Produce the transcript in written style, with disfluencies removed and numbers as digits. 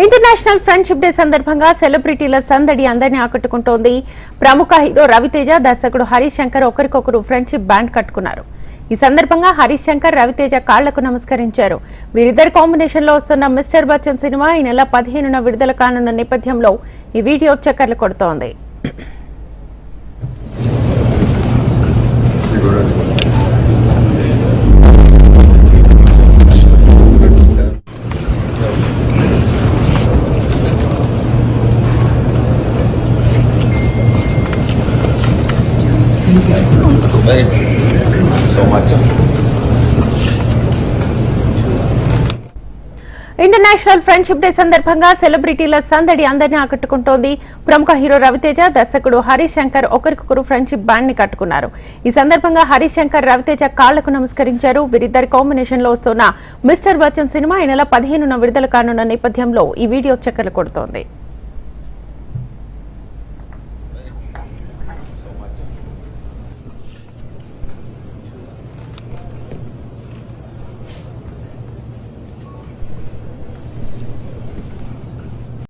International friendship day సందర్భంగా సెలబ్రిటీల సందడి అందరినీ ఆకట్టుకుంటోంది. ప్రముఖ హీరో రవితేజ, దర్శకుడు హరీష్ శంకర్ ఒకరికొకరు ఫ్రెండ్షిప్ బ్యాండ్ కట్టుకున్నారు. ఈ సందర్భంగా హరీష్ శంకర్ రవితేజ కాళ్లకు నమస్కరించారు. వీరిద్దరి కాంబినేషన్ లో వస్తున్న మిస్టర్ బచ్చన్ సినిమా ఈ నెల 15న విడుదల కానున్న నేపథ్యంలో ఈ వీడియో చక్కర్లు కొడుతోంది. ఇంటర్నేషనల్ ఫ్రెండ్షిప్ డే సందర్భంగా సెలబ్రిటీల సందడి అందరినీ ఆకట్టుకుంటోంది. ప్రముఖ హీరో రవితేజ, దర్శకుడు హరీష్ శంకర్ ఒకరికొకరు ఫ్రెండ్షిప్ బ్యాండ్ ని కట్టుకున్నారు. ఈ సందర్భంగా హరీష్ శంకర్ రవితేజ కాళ్లకు నమస్కరించారు. వీరిద్దరి కాంబినేషన్ లో వస్తున్న మిస్టర్ బచ్చన్ సినిమా ఈ నెల 15న విడుదల కానున్న నేపథ్యంలో ఈ వీడియో చక్కర్లు కొడుతోంది.